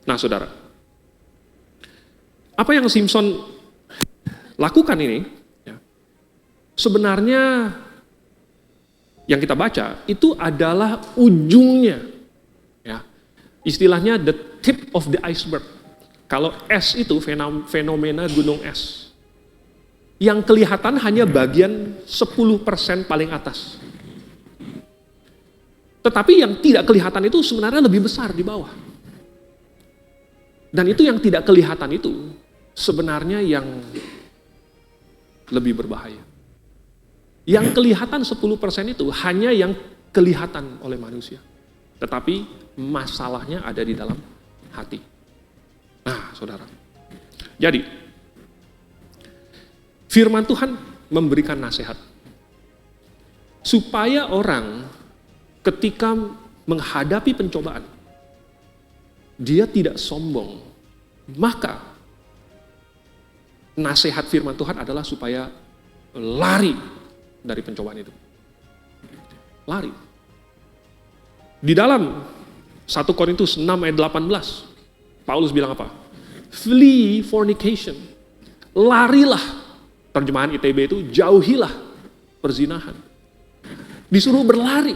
Nah, saudara, apa yang Simpson lakukan ini, ya, sebenarnya yang kita baca itu adalah ujungnya, ya, istilahnya the tip of the iceberg. Kalau es itu fenomena gunung es, yang kelihatan hanya bagian 10% paling atas. Tetapi yang tidak kelihatan itu sebenarnya lebih besar di bawah. Dan itu yang tidak kelihatan itu sebenarnya yang lebih berbahaya. Yang kelihatan 10% itu hanya yang kelihatan oleh manusia. Tetapi masalahnya ada di dalam hati. Nah, saudara. Jadi, firman Tuhan memberikan nasihat. Supaya orang ketika menghadapi pencobaan, dia tidak sombong. Maka nasihat firman Tuhan adalah supaya lari dari pencobaan itu. Lari. Di dalam 1 Korintus 6 ayat 18, Paulus bilang apa? Flee fornication. Larilah. Terjemahan ITB itu jauhilah perzinahan. Disuruh berlari.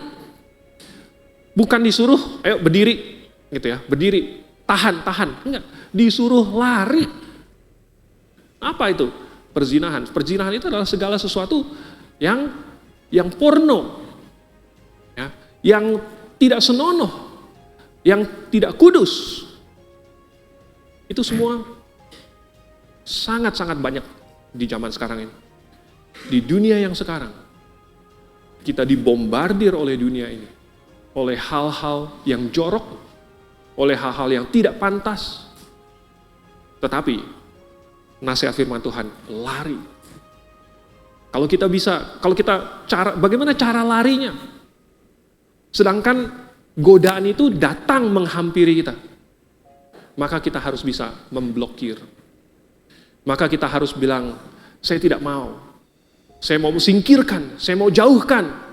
Bukan disuruh, ayo berdiri, gitu ya, berdiri, tahan. Enggak, disuruh lari. Apa itu? Perzinahan. Perzinahan itu adalah segala sesuatu yang porno, ya, yang tidak senonoh, yang tidak kudus. Itu semua sangat-sangat banyak di zaman sekarang ini. Di dunia yang sekarang, kita dibombardir oleh dunia ini. Oleh hal-hal yang jorok, oleh hal-hal yang tidak pantas. Tetapi, nasihat firman Tuhan, lari. Bagaimana cara larinya? Sedangkan godaan itu datang menghampiri kita. Maka kita harus bisa memblokir. Maka kita harus bilang, saya tidak mau. Saya mau singkirkan, saya mau jauhkan.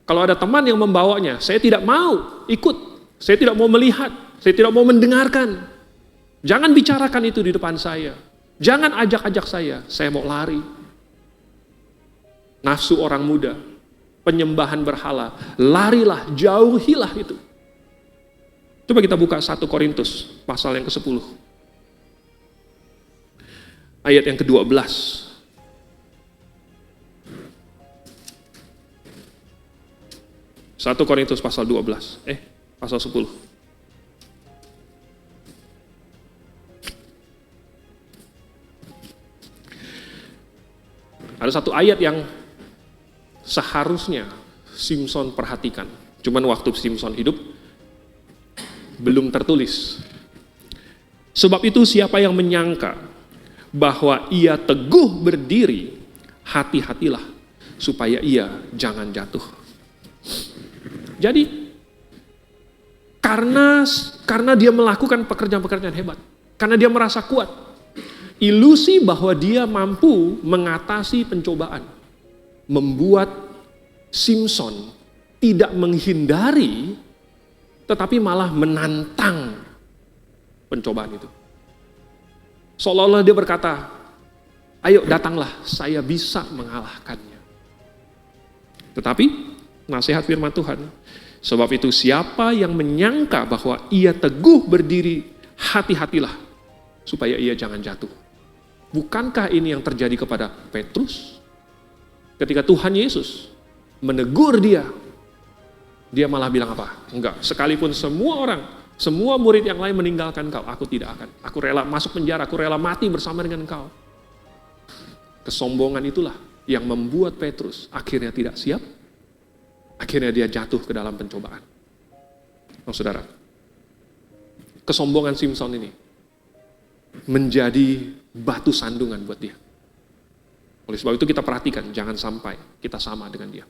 Kalau ada teman yang membawanya, saya tidak mau ikut. Saya tidak mau melihat, saya tidak mau mendengarkan. Jangan bicarakan itu di depan saya. Jangan ajak-ajak saya mau lari. Nafsu orang muda, penyembahan berhala, larilah, jauhilah itu. Coba kita buka 1 Korintus, pasal yang ke-10. Ayat yang ke-12. 1 Korintus pasal 12, pasal 10. Ada satu ayat yang seharusnya Simpson perhatikan. Cuman waktu Simpson hidup, belum tertulis. Sebab itu siapa yang menyangka bahwa ia teguh berdiri, hati-hatilah supaya ia jangan jatuh. Jadi, karena dia melakukan pekerjaan-pekerjaan hebat, karena dia merasa kuat, ilusi bahwa dia mampu mengatasi pencobaan, membuat Simpson tidak menghindari, tetapi malah menantang pencobaan itu. Seolah-olah dia berkata, ayo datanglah, saya bisa mengalahkannya. Tetapi, nasihat firman Tuhan, sebab itu siapa yang menyangka bahwa ia teguh berdiri, hati-hatilah supaya ia jangan jatuh. Bukankah ini yang terjadi kepada Petrus? Ketika Tuhan Yesus menegur dia malah bilang apa? Enggak, sekalipun semua murid yang lain meninggalkan kau, aku tidak akan. Aku rela masuk penjara, aku rela mati bersama dengan kau. Kesombongan itulah yang membuat Petrus akhirnya tidak siap. Akhirnya dia jatuh ke dalam pencobaan. Oh saudara, kesombongan Simpson ini menjadi batu sandungan buat dia. Oleh sebab itu kita perhatikan, jangan sampai kita sama dengan dia.